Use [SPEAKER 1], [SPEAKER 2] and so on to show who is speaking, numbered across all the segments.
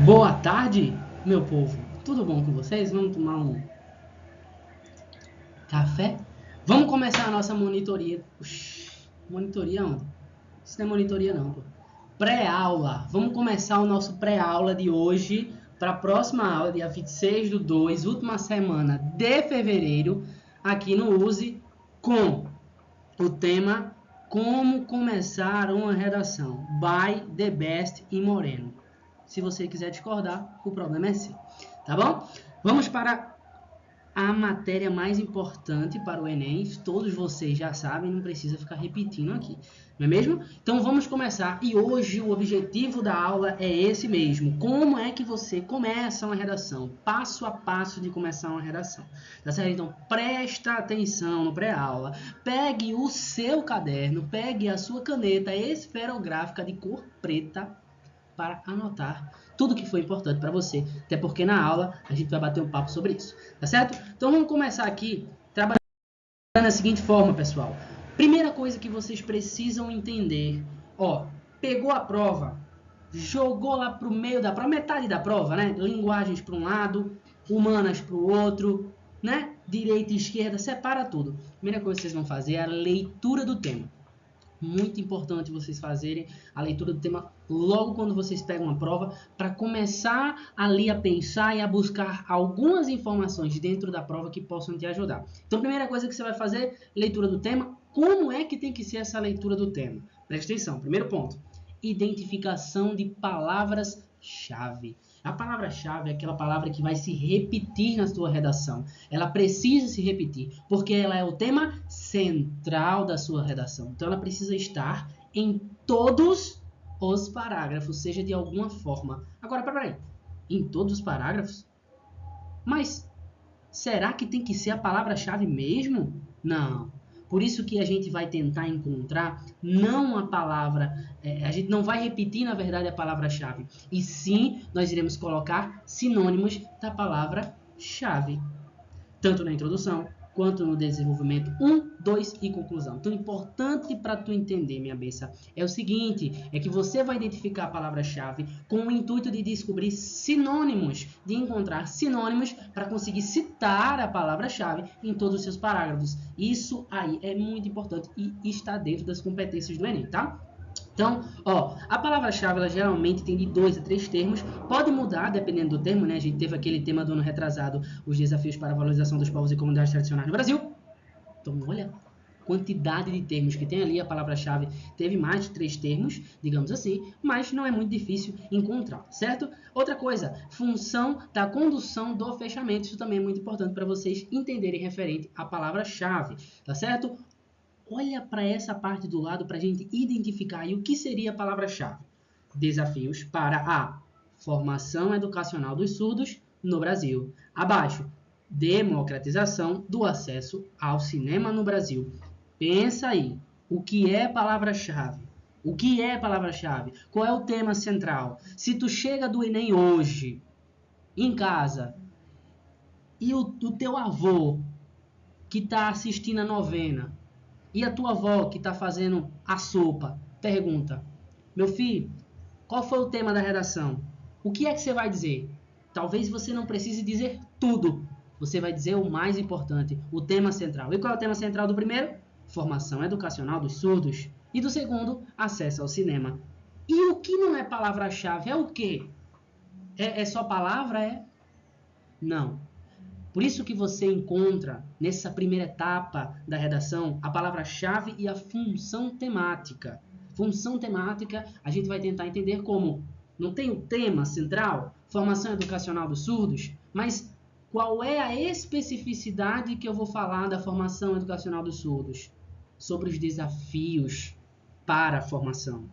[SPEAKER 1] Boa tarde, meu povo. Tudo bom com vocês? Vamos tomar um café? Vamos começar a nossa monitoria. Monitoria onde? Isso não é monitoria não, pô. Pré-aula. Vamos começar o nosso pré-aula de hoje para a próxima aula, dia 26/2, última semana de fevereiro, aqui no USE, com o tema Como Começar uma Redação, by The Best e Moreno. Se você quiser discordar, o problema é seu, tá bom? Vamos para a matéria mais importante para o Enem. Todos vocês já sabem, não precisa ficar repetindo aqui, não é mesmo? Então vamos começar. E hoje o objetivo da aula é esse mesmo. Como é que você começa uma redação? Passo a passo de começar uma redação. Tá certo? Então presta atenção no pré-aula. Pegue o seu caderno, pegue a sua caneta esferográfica de cor preta para anotar tudo que foi importante para você, até porque na aula a gente vai bater um papo sobre isso, tá certo? Então vamos começar aqui trabalhando da seguinte forma, pessoal. Primeira coisa que vocês precisam entender, ó, pegou a prova, jogou lá pro meio da prova, metade da prova, né? Linguagens para um lado, humanas para o outro, né? Direita e esquerda, separa tudo. Primeira coisa que vocês vão fazer é a leitura do tema. Muito importante vocês fazerem a leitura do tema logo quando vocês pegam a prova, para começar ali a pensar e a buscar algumas informações dentro da prova que possam te ajudar. Então, primeira coisa que você vai fazer, leitura do tema. Como é que tem que ser essa leitura do tema? Presta atenção, primeiro ponto, identificação de palavras-chave. A palavra-chave é aquela palavra que vai se repetir na sua redação. Ela precisa se repetir, porque ela é o tema central da sua redação. Então, ela precisa estar em todos os parágrafos, seja de alguma forma. Agora, peraí, em todos os parágrafos? Mas será que tem que ser a palavra-chave mesmo? Não. Por isso que a gente vai tentar encontrar não a palavra, a gente não vai repetir, na verdade, a palavra-chave, e sim nós iremos colocar sinônimos da palavra-chave, tanto na introdução quanto no desenvolvimento 1, 2 e conclusão. Então, importante para tu entender, minha benção, é o seguinte, é que você vai identificar a palavra-chave com o intuito de descobrir sinônimos, de encontrar sinônimos para conseguir citar a palavra-chave em todos os seus parágrafos. Isso aí é muito importante e está dentro das competências do Enem, tá? Então, ó, a palavra-chave ela geralmente tem de 2 a 3 termos, pode mudar dependendo do termo, né? A gente teve aquele tema do ano retrasado, os desafios para a valorização dos povos e comunidades tradicionais no Brasil. Então, olha a quantidade de termos que tem ali, a palavra-chave teve mais de 3 termos, digamos assim, mas não é muito difícil encontrar, certo? Outra coisa, função da condução do fechamento, isso também é muito importante para vocês entenderem referente à palavra-chave, tá certo? Olha para essa parte do lado para a gente identificar aí o que seria a palavra-chave. Desafios para a formação educacional dos surdos no Brasil. Abaixo, democratização do acesso ao cinema no Brasil. Pensa aí, o que é palavra-chave? O que é palavra-chave? Qual é o tema central? Se tu chega do Enem hoje, em casa, e o teu avô, que está assistindo a novena, e a tua avó que está fazendo a sopa pergunta: meu filho, qual foi o tema da redação? O que é que você vai dizer? Talvez você não precise dizer tudo. Você vai dizer o mais importante, o tema central. E qual é o tema central do primeiro? Formação educacional dos surdos. E do segundo, acesso ao cinema. E o que não é palavra-chave é o quê? É só palavra? Não. Por isso que você encontra, nessa primeira etapa da redação, a palavra-chave e a função temática. Função temática, a gente vai tentar entender como não tem o tema central, formação educacional dos surdos, mas qual é a especificidade que eu vou falar da formação educacional dos surdos? Sobre os desafios para a formação.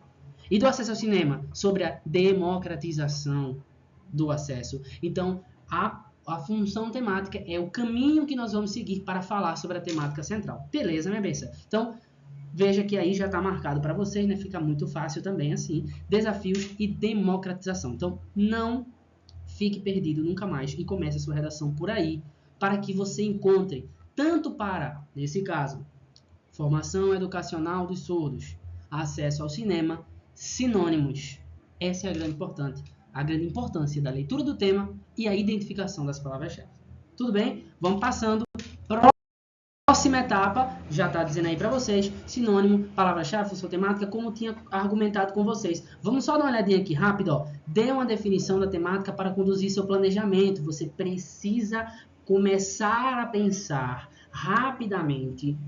[SPEAKER 1] E do acesso ao cinema? Sobre a democratização do acesso. Então, a função temática é o caminho que nós vamos seguir para falar sobre a temática central. Beleza, minha benção? Então, veja que aí já está marcado para vocês, né? Fica muito fácil também assim. Desafios e democratização. Então, não fique perdido nunca mais e comece a sua redação por aí, para que você encontre, tanto para, nesse caso, formação educacional dos surdos, acesso ao cinema, sinônimos. Essa é a grande importante a grande importância da leitura do tema e a identificação das palavras-chave. Tudo bem? Vamos passando. Próxima etapa, já está dizendo aí para vocês, sinônimo, palavra-chave, função temática, como tinha argumentado com vocês. Vamos só dar uma olhadinha aqui rápido, ó. Dê uma definição da temática para conduzir seu planejamento. Você precisa começar a pensar rapidamente.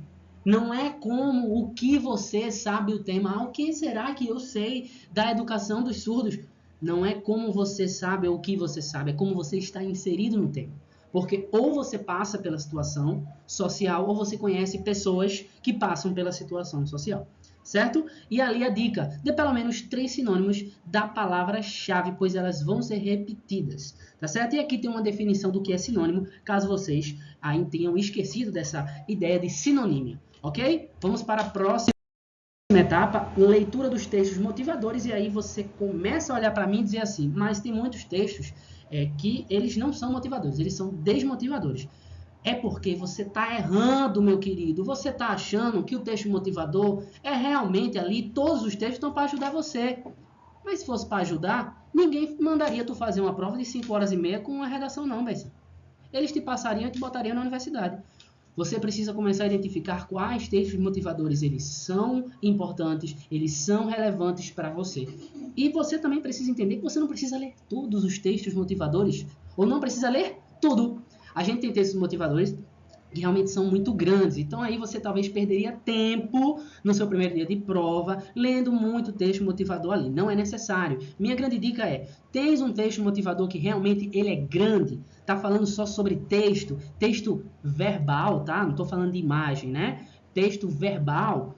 [SPEAKER 1] Não é como o que você sabe o tema. O que será que eu sei da educação dos surdos? Não é como você sabe ou o que você sabe, é como você está inserido no tema. Porque ou você passa pela situação social ou você conhece pessoas que passam pela situação social, certo? E ali a dica, dê pelo menos 3 sinônimos da palavra-chave, pois elas vão ser repetidas, tá certo? E aqui tem uma definição do que é sinônimo, caso vocês ainda tenham esquecido dessa ideia de sinonímia, ok? Vamos para a próxima etapa, leitura dos textos motivadores, e aí você começa a olhar para mim e dizer assim, mas tem muitos textos que eles não são motivadores, eles são desmotivadores. É porque você está errando, meu querido. Você está achando que o texto motivador é realmente ali, todos os textos estão para ajudar você. Mas se fosse para ajudar, ninguém mandaria tu fazer uma prova de 5 horas e meia com uma redação não, Bessie. Eles te passariam e te botariam na universidade. Você precisa começar a identificar quais textos motivadores eles são importantes, eles são relevantes para você. E você também precisa entender que você não precisa ler todos os textos motivadores, ou não precisa ler tudo. A gente tem textos motivadores que realmente são muito grandes, então aí você talvez perderia tempo no seu primeiro dia de prova, lendo muito texto motivador ali. Não é necessário. Minha grande dica é, tens um texto motivador que realmente ele é grande, tá falando só sobre texto verbal, tá? Não tô falando de imagem, né? Texto verbal.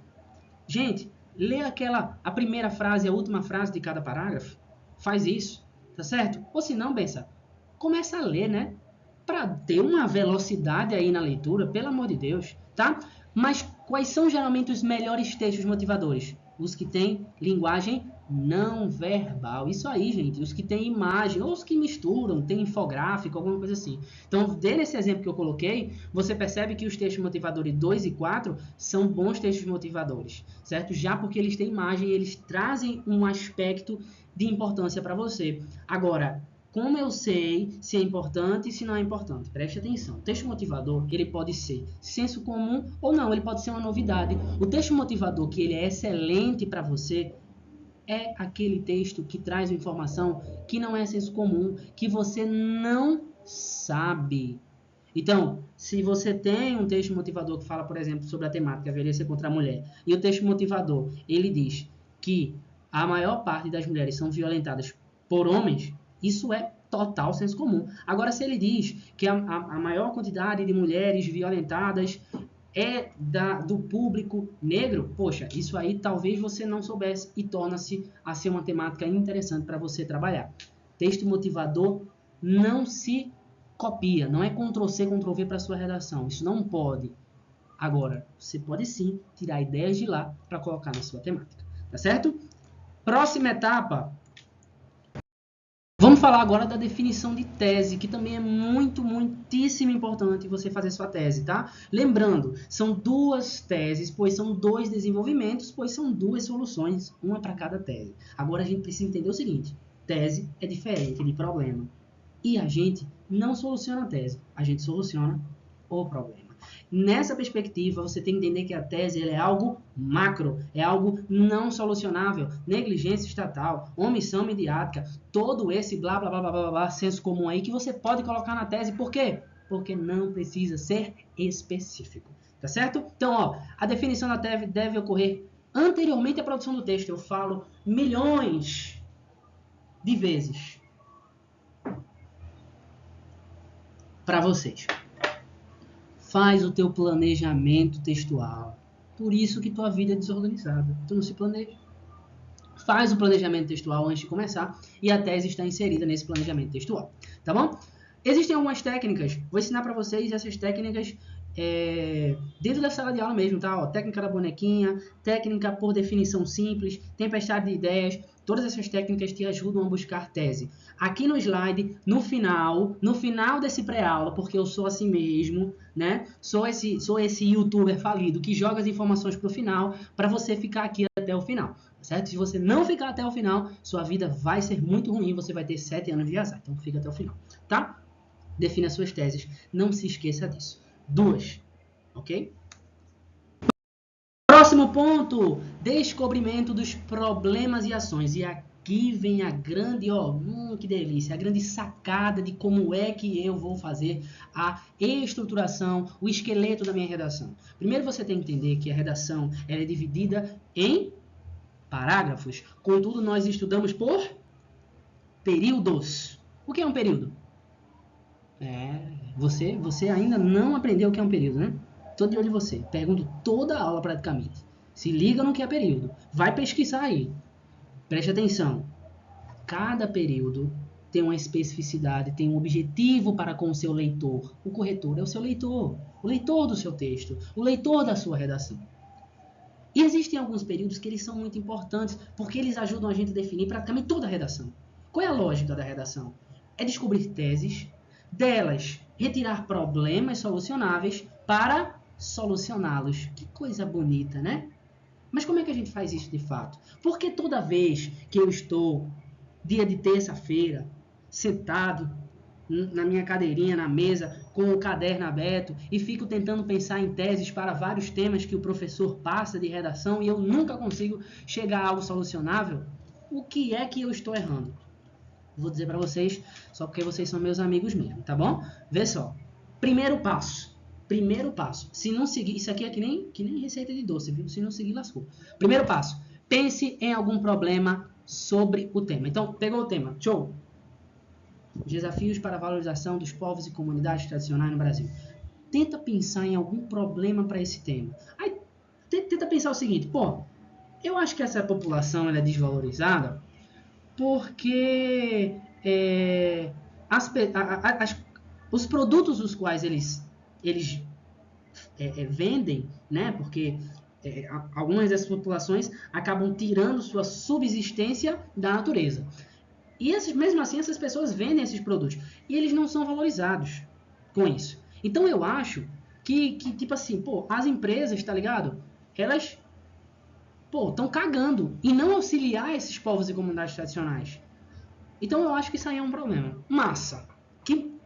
[SPEAKER 1] Gente, lê a primeira frase e a última frase de cada parágrafo. Faz isso, tá certo? Ou se não, Bença, começa a ler, né? Para ter uma velocidade aí na leitura, pelo amor de Deus, tá? Mas quais são geralmente os melhores textos motivadores? Os que têm linguagem não verbal. Isso aí, gente. Os que têm imagem, ou os que misturam, tem infográfico, alguma coisa assim. Então, dentro desse exemplo que eu coloquei, você percebe que os textos motivadores 2 e 4 são bons textos motivadores, certo? Já porque eles têm imagem e eles trazem um aspecto de importância para você. Agora, como eu sei se é importante e se não é importante? Preste atenção. O texto motivador, ele pode ser senso comum ou não, ele pode ser uma novidade. O texto motivador que ele é excelente para você é aquele texto que traz uma informação que não é senso comum, que você não sabe. Então, se você tem um texto motivador que fala, por exemplo, sobre a temática violência contra a mulher, e o texto motivador, ele diz que a maior parte das mulheres são violentadas por homens, isso é total senso comum. Agora, se ele diz que a maior quantidade de mulheres violentadas é do público negro, poxa, isso aí talvez você não soubesse e torna-se a ser uma temática interessante para você trabalhar. Texto motivador não se copia, não é Ctrl+C, Ctrl+V para sua redação, isso não pode. Agora, você pode sim tirar ideias de lá para colocar na sua temática, tá certo? Próxima etapa. Vamos falar agora da definição de tese, que também é muitíssimo importante você fazer sua tese, tá? Lembrando, são 2 teses, pois são 2 desenvolvimentos, pois são 2 soluções, uma para cada tese. Agora a gente precisa entender o seguinte, tese é diferente de problema. E a gente não soluciona a tese, a gente soluciona o problema. Nessa perspectiva, você tem que entender que a tese é algo macro, é algo não solucionável, negligência estatal, omissão midiática, todo esse blá, blá, blá, blá, blá, blá, senso comum aí que você pode colocar na tese. Por quê? Porque não precisa ser específico, tá certo? Então, ó, a definição da tese deve ocorrer anteriormente à produção do texto. Eu falo milhões de vezes para vocês. Faz o teu planejamento textual. Por isso que tua vida é desorganizada. Tu não se planeja. Faz o planejamento textual antes de começar e a tese está inserida nesse planejamento textual. Tá bom? Existem algumas técnicas. Vou ensinar para vocês essas técnicas dentro da sala de aula mesmo, tá? Ó, técnica da bonequinha, técnica por definição simples, tempestade de ideias. Todas essas técnicas te ajudam a buscar tese. Aqui no slide, no final desse pré-aula, porque eu sou assim mesmo, né? Sou esse youtuber falido que joga as informações para o final, para você ficar aqui até o final. certo? Se você não ficar até o final, sua vida vai ser muito ruim, você vai ter 7 anos de azar. Então fica até o final, tá? Defina suas teses, não se esqueça disso. 2, ok? Próximo ponto, descobrimento dos problemas e ações. E aqui vem a grande, que delícia, a grande sacada de como é que eu vou fazer a estruturação, o esqueleto da minha redação. Primeiro você tem que entender que a redação ela é dividida em parágrafos. Contudo, nós estudamos por períodos. O que é um período? Você ainda não aprendeu o que é um período, né? Tô de olho em você. Pergunto toda a aula praticamente. Se liga no que é período. Vai pesquisar aí. Preste atenção. Cada período tem uma especificidade, tem um objetivo para com o seu leitor. O corretor é o seu leitor. O leitor do seu texto. O leitor da sua redação. E existem alguns períodos que eles são muito importantes, porque eles ajudam a gente a definir praticamente toda a redação. Qual é a lógica da redação? É descobrir teses, delas retirar problemas solucionáveis para solucioná-los. Que coisa bonita, né? Mas como é que a gente faz isso de fato? Porque toda vez que eu estou, dia de terça-feira, sentado na minha cadeirinha, na mesa, com o caderno aberto e fico tentando pensar em teses para vários temas que o professor passa de redação e eu nunca consigo chegar a algo solucionável, o que é que eu estou errando? Vou dizer para vocês, só porque vocês são meus amigos mesmo, tá bom? Vê só. Primeiro passo. Se não seguir, isso aqui é que nem receita de doce, viu? Se não seguir, lascou. Primeiro passo. Pense em algum problema sobre o tema. Então, pegou o tema. Show. Desafios para a valorização dos povos e comunidades tradicionais no Brasil. Tenta pensar em algum problema para esse tema. Aí, tenta pensar o seguinte, eu acho que essa população ela é desvalorizada porque os produtos os quais eles vendem, né? Porque algumas dessas populações acabam tirando sua subsistência da natureza. E mesmo assim, essas pessoas vendem esses produtos. E eles não são valorizados com isso. Então, eu acho que tipo assim, as empresas, tá ligado? Elas, estão cagando em não auxiliar esses povos e comunidades tradicionais. Então, eu acho que isso aí é um problema. Massa. Que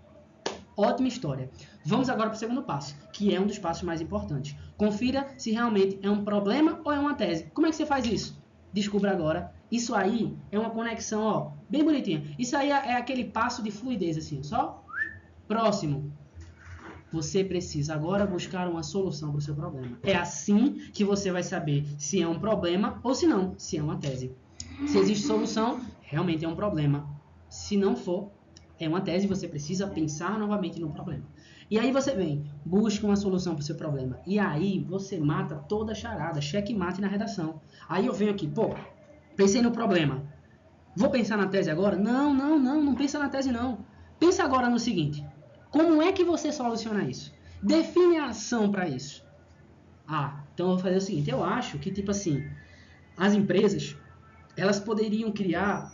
[SPEAKER 1] ótima história. Vamos agora para o segundo passo, que é um dos passos mais importantes. Confira se realmente é um problema ou é uma tese. Como é que você faz isso? Descubra agora. Isso aí é uma conexão, bem bonitinha. Isso aí é aquele passo de fluidez, assim, só. Próximo. Você precisa agora buscar uma solução para o seu problema. É assim que você vai saber se é um problema ou se não, se é uma tese. Se existe solução, realmente é um problema. Se não for, é uma tese, você precisa pensar novamente no problema. E aí você vem, busca uma solução para o seu problema. E aí você mata toda a charada, checkmate na redação. Aí eu venho aqui, pensei no problema. Vou pensar na tese agora? Não pensa na tese não. Pensa agora no seguinte, como é que você soluciona isso? Define a ação para isso. Então eu vou fazer o seguinte, eu acho que tipo assim, as empresas, elas poderiam criar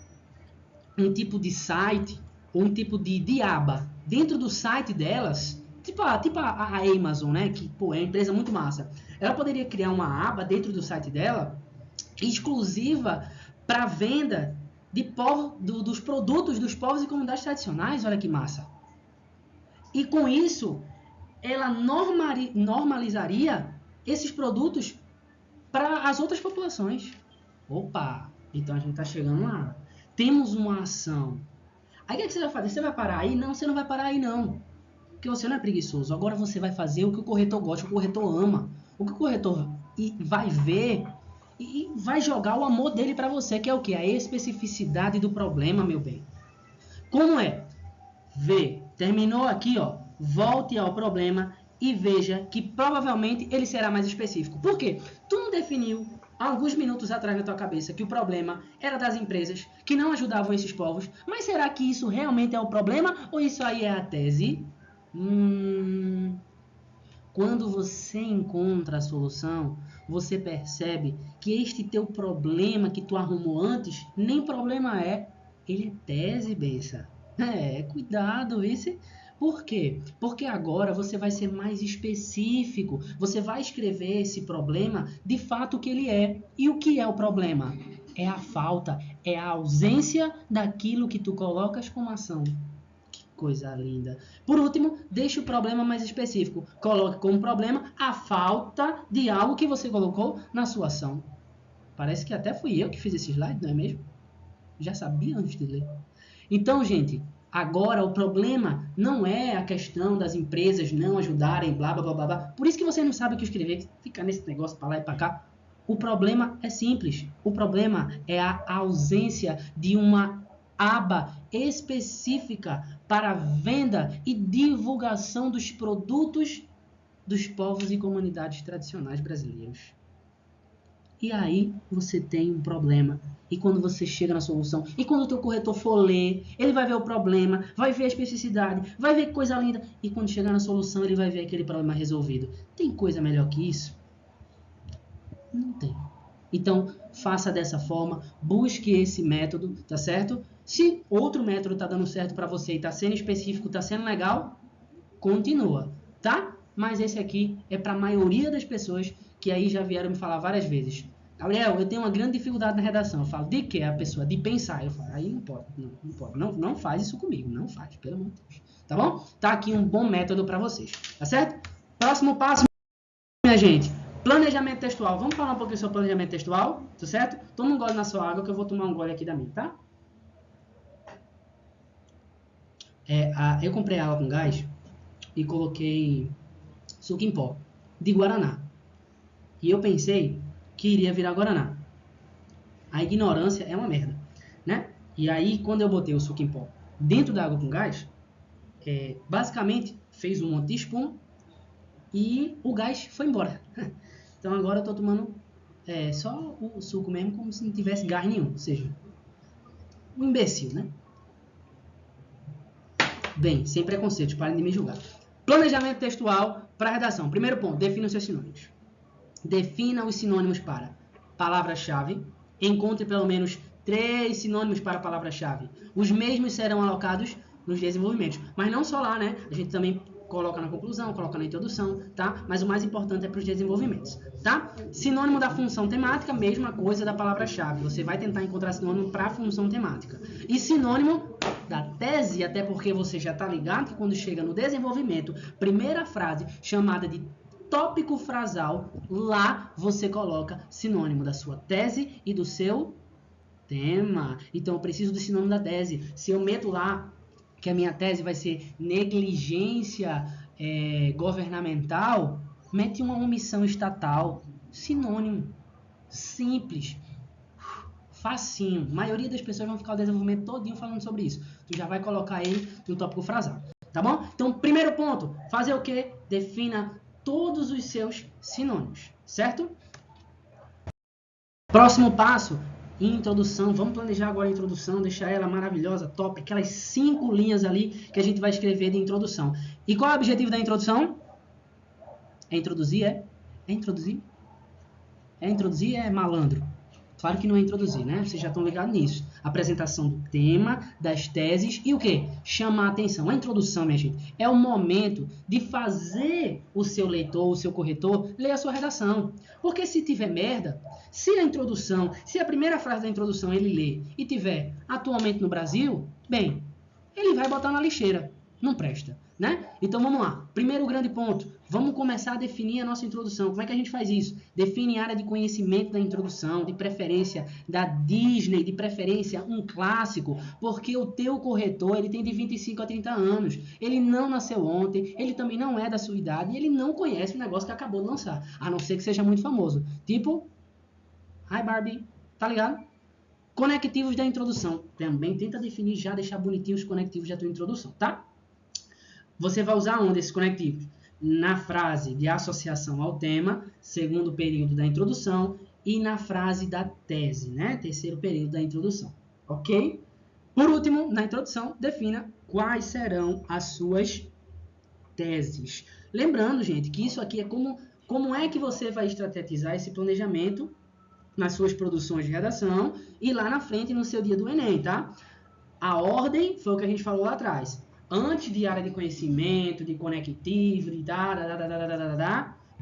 [SPEAKER 1] um tipo de site, ou um tipo de aba dentro do site delas, tipo a Amazon, né, que é uma empresa muito massa. Ela poderia criar uma aba dentro do site dela, exclusiva para venda dos produtos dos povos e comunidades tradicionais. Olha que massa. E com isso, ela normalizaria esses produtos para as outras populações. Opa, então a gente está chegando lá. Temos uma ação. Aí o que você vai fazer? Você vai parar aí? Não, você não vai parar aí não. Porque você não é preguiçoso. Agora você vai fazer o que o corretor gosta, o que o corretor ama. O que o corretor vai ver e vai jogar o amor dele para você, que é o quê? A especificidade do problema, meu bem. Como é? Vê. Terminou aqui, volte ao problema e veja que provavelmente ele será mais específico. Por quê? Tu não definiu há alguns minutos atrás na tua cabeça que o problema era das empresas que não ajudavam esses povos, mas será que isso realmente é o problema ou isso aí é a tese? Quando você encontra a solução, você percebe que este teu problema que tu arrumou antes, nem problema é, ele é tese, bença. Cuidado, esse. Por quê? Porque agora você vai ser mais específico. Você vai escrever esse problema de fato o que ele é. E o que é o problema? É a falta, é a ausência daquilo que tu colocas como ação. Que coisa linda. Por último, deixe o problema mais específico. Coloque como problema a falta de algo que você colocou na sua ação. Parece que até fui eu que fiz esse slide, não é mesmo? Já sabia antes de ler. Então, gente, agora o problema não é a questão das empresas não ajudarem, blá, blá, blá, blá, blá. Por isso que você não sabe o que escrever, fica nesse negócio para lá e para cá. O problema é simples. O problema é a ausência de uma aba específica para venda e divulgação dos produtos dos povos e comunidades tradicionais brasileiros. E aí você tem um problema. E quando você chega na solução, e quando o teu corretor for ler, ele vai ver o problema, vai ver a especificidade, vai ver que coisa linda, e quando chegar na solução, ele vai ver aquele problema resolvido. Tem coisa melhor que isso? Não tem. Então, faça dessa forma, busque esse método, tá certo? Se outro método está dando certo para você e está sendo específico, está sendo legal, continua, tá? Mas esse aqui é para a maioria das pessoas que aí já vieram me falar várias vezes. Gabriel, eu tenho uma grande dificuldade na redação. Eu falo, de que? A pessoa, de pensar. Eu falo, aí não pode, não pode. Não faz isso comigo, não faz, pelo amor de Deus. Tá bom? Tá aqui um bom método para vocês, tá certo? Próximo passo, minha gente. Planejamento textual. Vamos falar um pouquinho sobre planejamento textual, tá certo? Toma um gole na sua água que eu vou tomar um gole aqui da minha, tá? Eu comprei água com gás e coloquei suco em pó de guaraná. E eu pensei que iria virar guaraná. A ignorância é uma merda, né? E aí, quando eu botei o suco em pó dentro da água com gás, basicamente fez um monte de espuma e o gás foi embora. Então agora eu tô tomando só o suco mesmo, como se não tivesse gás nenhum. Ou seja, um imbecil, né? Bem, sem preconceitos, parem de me julgar. Planejamento textual para redação. Primeiro ponto, defina os seus sinônimos. Defina os sinônimos para palavra-chave. Encontre pelo menos 3 sinônimos para palavra-chave. Os mesmos serão alocados nos desenvolvimentos. Mas não só lá, né? A gente também coloca na conclusão, coloca na introdução, tá? Mas o mais importante é para os desenvolvimentos, tá? Sinônimo da função temática, mesma coisa da palavra-chave. Você vai tentar encontrar sinônimo para a função temática. E sinônimo da tese, até porque você já está ligado que quando chega no desenvolvimento, primeira frase chamada de tópico frasal, lá você coloca sinônimo da sua tese e do seu tema. Então eu preciso do sinônimo da tese. Se eu meto lá que a minha tese vai ser negligência governamental, mete uma omissão estatal. Sinônimo. Simples. Facinho. A maioria das pessoas vão ficar o desenvolvimento todinho falando sobre isso. Tu já vai colocar ele no tópico frasal. Tá bom? Então, primeiro ponto. Fazer o quê? Defina todos os seus sinônimos. Certo? Próximo passo. Introdução, vamos planejar agora a introdução, deixar ela maravilhosa, top, aquelas 5 linhas ali que a gente vai escrever de introdução. E qual é o objetivo da introdução? É introduzir, É introduzir? É introduzir, é malandro. Claro que não é introduzir, né? Vocês já estão ligados nisso. Apresentação do tema, das teses e o quê? Chamar a atenção. A introdução, minha gente, é o momento de fazer o seu leitor, o seu corretor, ler a sua redação. Porque se tiver merda, se a introdução, se a primeira frase da introdução ele lê e tiver atualmente no Brasil, bem, ele vai botar na lixeira. Não presta, né? Então vamos lá. Primeiro grande ponto. Vamos começar a definir a nossa introdução. Como é que a gente faz isso? Define a área de conhecimento da introdução, de preferência da Disney, de preferência um clássico, porque o teu corretor ele tem de 25 a 30 anos. Ele não nasceu ontem, ele também não é da sua idade e ele não conhece o negócio que acabou de lançar, a não ser que seja muito famoso. Tipo, Hi Barbie, tá ligado? Conectivos da introdução. Também tenta definir já, deixar bonitinho os conectivos da tua introdução, tá? Você vai usar onde esses conectivos? Na frase de associação ao tema, segundo período da introdução, e na frase da tese, né? Terceiro período da introdução, ok? Por último, na introdução, defina quais serão as suas teses. Lembrando, gente, que isso aqui é como é que você vai estrategizar esse planejamento nas suas produções de redação e lá na frente no seu dia do Enem, tá? A ordem foi o que a gente falou lá atrás. Antes de área de conhecimento, de conectivo, de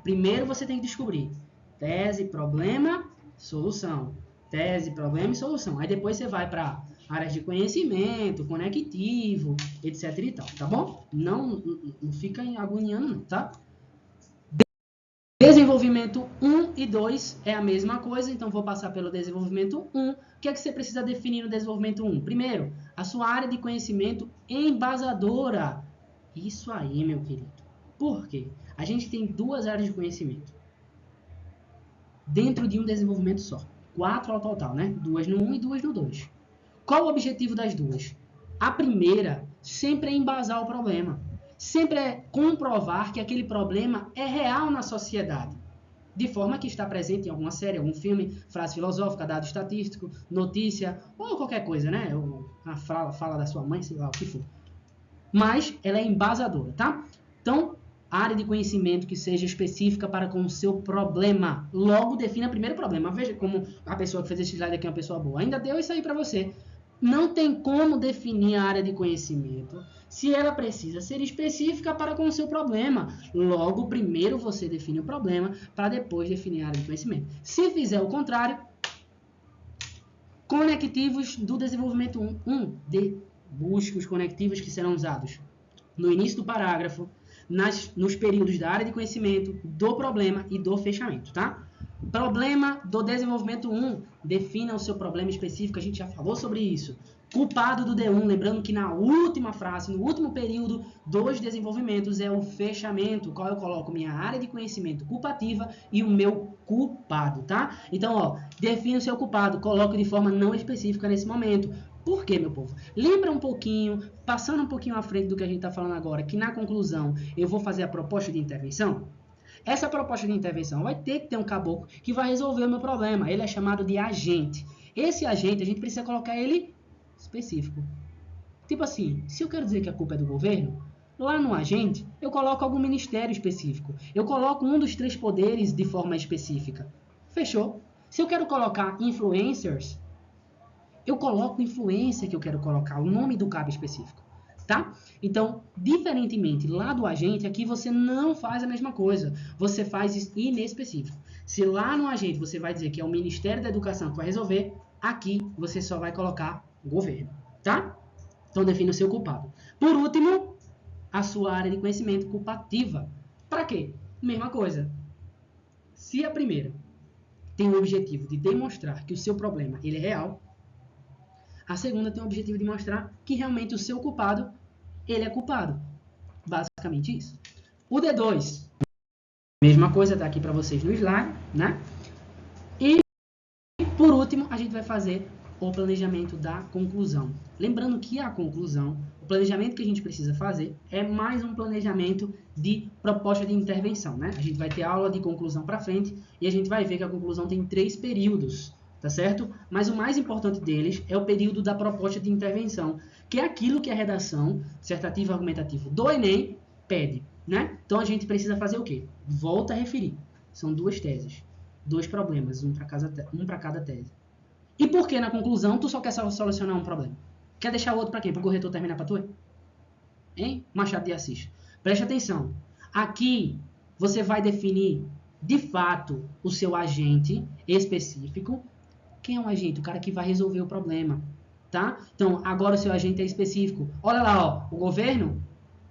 [SPEAKER 1] primeiro você tem que descobrir tese, problema, solução. Tese, problema e solução. Aí depois você vai para áreas de conhecimento, conectivo, etc e tal, tá bom? Não fica agoniando não, tá? Desenvolvimento 1 e 2 é a mesma coisa, então vou passar pelo desenvolvimento 1. O que é que você precisa definir no desenvolvimento 1? Primeiro, a sua área de conhecimento embasadora. Isso aí, meu querido. Por quê? A gente tem duas áreas de conhecimento dentro de um desenvolvimento só. 4 ao total, né? 2 no 1 e 2 no 2. Qual o objetivo das duas? A primeira sempre é embasar o problema. Sempre é comprovar que aquele problema é real na sociedade. De forma que está presente em alguma série, algum filme, frase filosófica, dado estatístico, notícia, ou qualquer coisa, né? Ou a fala da sua mãe, sei lá, o que for. Mas ela é embasadora, tá? Então, área de conhecimento que seja específica para com o seu problema. Logo, defina primeiro o problema. Veja como a pessoa que fez esse slide aqui é uma pessoa boa. Ainda deu isso aí para você. Não tem como definir a área de conhecimento se ela precisa ser específica para com o seu problema. Logo, primeiro você define o problema para depois definir a área de conhecimento. Se fizer o contrário, conectivos do desenvolvimento 1. Busque os conectivos que serão usados no início do parágrafo, nos períodos da área de conhecimento, do problema e do fechamento, tá? Problema do desenvolvimento 1. Defina o seu problema específico, a gente já falou sobre isso. Culpado do D1, lembrando que na última frase, no último período dos desenvolvimentos é o fechamento, qual eu coloco minha área de conhecimento culpativa e o meu culpado, tá? Então, ó, defina o seu culpado, coloque de forma não específica nesse momento. Por quê, meu povo? Lembra um pouquinho, passando um pouquinho à frente do que a gente está falando agora, que na conclusão eu vou fazer a proposta de intervenção? Essa proposta de intervenção vai ter que ter um caboclo que vai resolver o meu problema. Ele é chamado de agente. Esse agente, a gente precisa colocar ele específico. Tipo assim, se eu quero dizer que a culpa é do governo, lá no agente, eu coloco algum ministério específico. Eu coloco um dos 3 poderes de forma específica. Fechou? Se eu quero colocar influencers, eu coloco influência que eu quero colocar, o nome do cabo específico. Tá? Então, diferentemente lá do agente, aqui você não faz a mesma coisa. Você faz inespecífico. Se lá no agente você vai dizer que é o Ministério da Educação que vai resolver, aqui você só vai colocar governo. Tá? Então, define o seu culpado. Por último, a sua área de conhecimento culpativa. Para quê? Mesma coisa. Se a primeira tem o objetivo de demonstrar que o seu problema ele é real, a segunda tem o objetivo de mostrar que realmente o seu culpado, ele é culpado. Basicamente isso. O D2, mesma coisa, está aqui para vocês no slide, né? E, por último, a gente vai fazer o planejamento da conclusão. Lembrando que a conclusão, o planejamento que a gente precisa fazer é mais um planejamento de proposta de intervenção, né? A gente vai ter aula de conclusão para frente e a gente vai ver que a conclusão tem 3 períodos. Tá certo? Mas o mais importante deles é o período da proposta de intervenção, que é aquilo que a redação dissertativo e argumentativo do Enem pede, né? Então a gente precisa fazer o quê? Volta a referir. São 2 teses, 2 problemas, um para cada tese. E por que na conclusão tu só quer solucionar um problema? Quer deixar o outro para quem? Para o corretor terminar para tu? Hein? Machado de Assis. Preste atenção. Aqui você vai definir de fato o seu agente específico. Quem é um agente? O cara que vai resolver o problema, tá? Então, agora o seu agente é específico. Olha lá, ó, o governo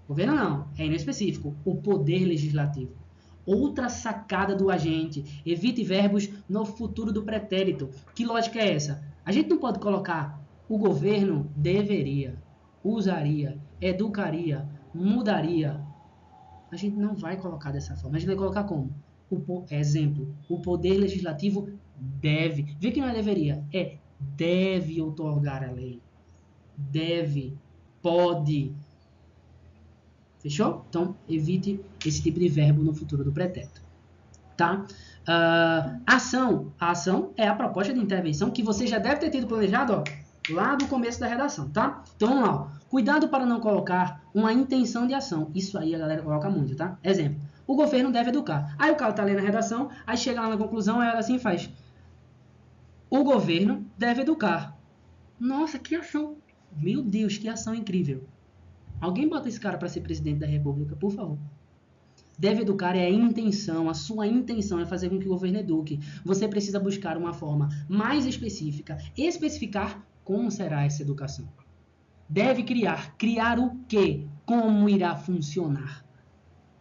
[SPEAKER 1] não, é inespecífico. O poder legislativo. Outra sacada do agente. Evite verbos no futuro do pretérito. Que lógica é essa? A gente não pode colocar o governo deveria, usaria, educaria, mudaria. A gente não vai colocar dessa forma. A gente vai colocar como? Exemplo, o poder legislativo deve. Vê que não é deveria, é deve outorgar a lei. Deve, pode. Fechou? Então, evite esse tipo de verbo no futuro do pretérito. Tá? Ação. A ação é a proposta de intervenção que você já deve ter tido planejado, ó, lá do começo da redação, tá? Então, vamos lá. Ó. Cuidado para não colocar uma intenção de ação. Isso aí a galera coloca muito, tá? Exemplo. O governo deve educar. Aí o cara tá lendo a redação, aí chega lá na conclusão, ela assim faz. O governo deve educar. Nossa, que ação Meu Deus, que ação incrível. Alguém bota esse cara para ser presidente da República, por favor. Deve educar é a intenção, a sua intenção é fazer com que o governo eduque. Você precisa buscar uma forma mais específica, especificar como será essa educação. Deve criar o quê? Como irá funcionar?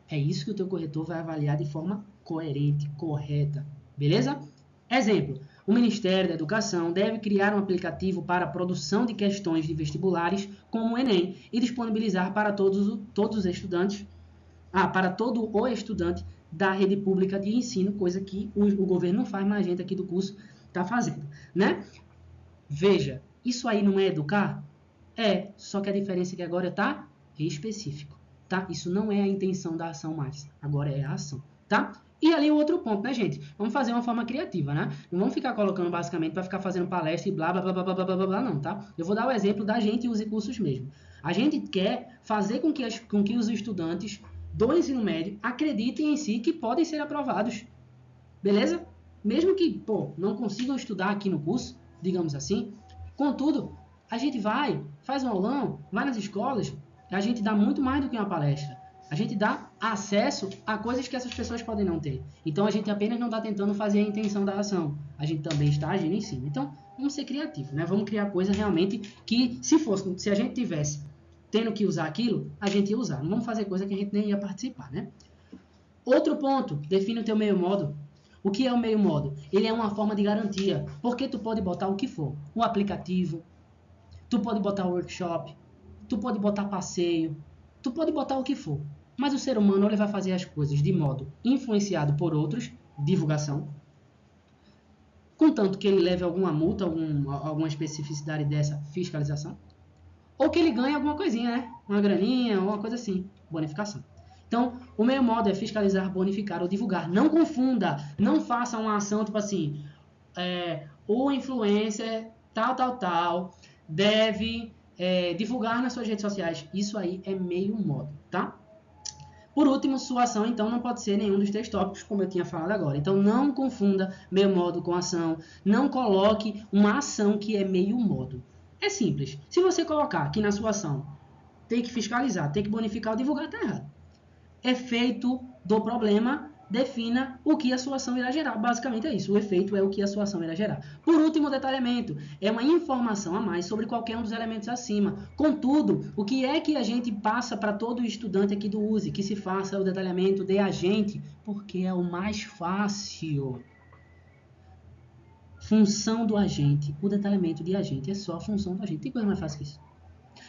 [SPEAKER 1] É isso que o teu corretor vai avaliar de forma coerente, correta, beleza? Exemplo, o Ministério da Educação deve criar um aplicativo para a produção de questões de vestibulares como o Enem e disponibilizar para todos os estudantes, para todo o estudante da rede pública de ensino, coisa que o governo não faz, mas a gente aqui do curso está fazendo, né? Veja, isso aí não é educar? É, só que a diferença é que agora está específico, tá? Isso não é a intenção da ação mais, agora é a ação, tá? E ali o outro ponto, né, gente? Vamos fazer uma forma criativa, né? Não vamos ficar colocando basicamente para ficar fazendo palestra e blá, blá, blá, blá, blá, blá, blá, blá, não, tá? Eu vou dar o exemplo da gente e os recursos mesmo. A gente quer fazer com que os estudantes do ensino médio acreditem em si que podem ser aprovados, beleza? Mesmo que, não consigam estudar aqui no curso, digamos assim. Contudo, a gente faz um aulão, vai nas escolas, a gente dá muito mais do que uma palestra. A gente dá acesso a coisas que essas pessoas podem não ter. Então, a gente apenas não está tentando fazer a intenção da ação. A gente também está agindo em cima. Então, vamos ser criativos, né? Vamos criar coisas realmente que, se a gente tivesse tendo que usar aquilo, a gente ia usar. Não vamos fazer coisa que a gente nem ia participar, né? Outro ponto, define o teu meio modo. O que é o meio modo? Ele é uma forma de garantia, porque tu pode botar o que for. Um aplicativo, tu pode botar workshop, tu pode botar passeio, tu pode botar o que for. Mas o ser humano ele vai fazer as coisas de modo influenciado por outros, divulgação, contanto que ele leve alguma multa, alguma especificidade dessa fiscalização, ou que ele ganhe alguma coisinha, né? Uma graninha, uma coisa assim, bonificação. Então, o meio modo é fiscalizar, bonificar ou divulgar. Não confunda, não faça uma ação tipo assim, o influencer tal, deve divulgar nas suas redes sociais. Isso aí é meio modo, tá? Por último, sua ação, então, não pode ser nenhum dos 3 tópicos, como eu tinha falado agora. Então, não confunda meio modo com ação. Não coloque uma ação que é meio modo. É simples. Se você colocar aqui na sua ação, tem que fiscalizar, tem que bonificar ou divulgar, tá errado. Efeito do problema, defina o que a sua ação irá gerar. Basicamente é isso. O efeito é o que a sua ação irá gerar. Por último, detalhamento. É uma informação a mais sobre qualquer um dos elementos acima. Contudo, o que é que a gente passa para todo estudante aqui do USE? Que se faça o detalhamento de agente, porque é o mais fácil. Função do agente. O detalhamento de agente é só a função do agente. Tem coisa mais fácil que isso.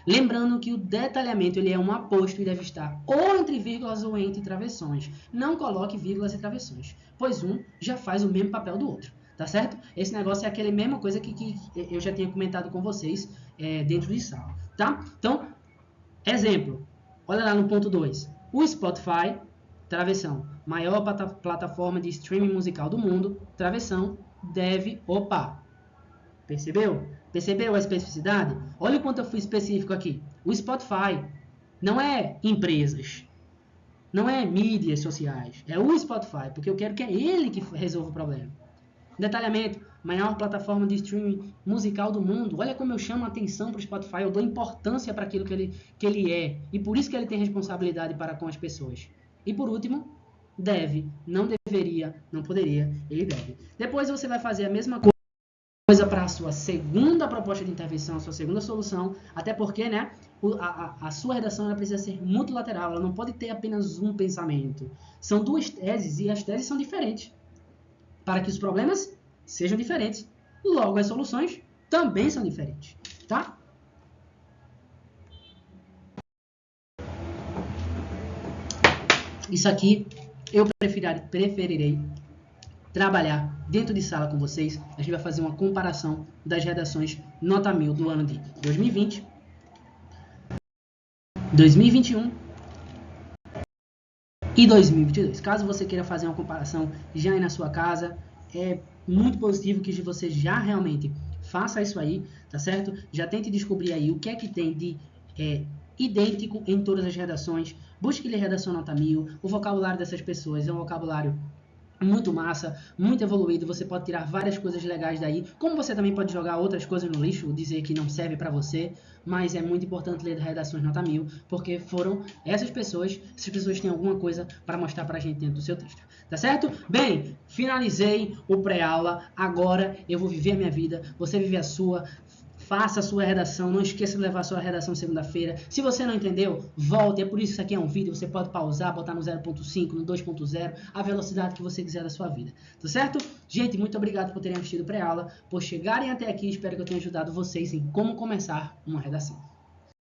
[SPEAKER 1] Lembrando que o detalhamento ele é um aposto e deve estar ou entre vírgulas ou entre travessões. Não coloque vírgulas e travessões, pois um já faz o mesmo papel do outro, tá certo? Esse negócio é aquela mesma coisa que eu já tinha comentado com vocês dentro de sala, tá? Então, exemplo, olha lá no ponto 2. O Spotify, travessão, maior plataforma de streaming musical do mundo, travessão, deve... Percebeu? Percebeu a especificidade? Olha o quanto eu fui específico aqui. O Spotify não é empresas, não é mídias sociais, é o Spotify, porque eu quero que é ele que resolva o problema. Detalhamento, maior plataforma de streaming musical do mundo. Olha como eu chamo a atenção para o Spotify, eu dou importância para aquilo que ele é, e por isso que ele tem responsabilidade para com as pessoas. E por último, deve, não deveria, não poderia, ele deve. Depois você vai fazer a mesma coisa para a sua segunda proposta de intervenção, a sua segunda solução, até porque, né, a sua redação ela precisa ser multilateral, ela não pode ter apenas um pensamento. São 2 teses e as teses são diferentes, para que os problemas sejam diferentes. Logo, as soluções também são diferentes, tá? Isso aqui eu preferirei trabalhar dentro de sala com vocês. A gente vai fazer uma comparação das redações nota 1000 do ano de 2020, 2021 e 2022. Caso você queira fazer uma comparação já aí na sua casa, é muito positivo que você já realmente faça isso aí, tá certo? Já tente descobrir aí o que é que tem de idêntico em todas as redações. Busque ler redação nota 1000. O vocabulário dessas pessoas é um vocabulário muito massa, muito evoluído, você pode tirar várias coisas legais daí, como você também pode jogar outras coisas no lixo, dizer que não serve para você, mas é muito importante ler Redações Nota 1000, porque foram essas pessoas têm alguma coisa para mostrar pra gente dentro do seu texto, tá certo? Bem, finalizei o pré-aula, agora eu vou viver a minha vida, você vive a sua. Faça a sua redação, não esqueça de levar a sua redação segunda-feira. Se você não entendeu, volte. É por isso que isso aqui é um vídeo, você pode pausar, botar no 0.5, no 2.0, a velocidade que você quiser da sua vida. Tá certo? Gente, muito obrigado por terem assistido a pré-aula, por chegarem até aqui. Espero que eu tenha ajudado vocês em como começar uma redação.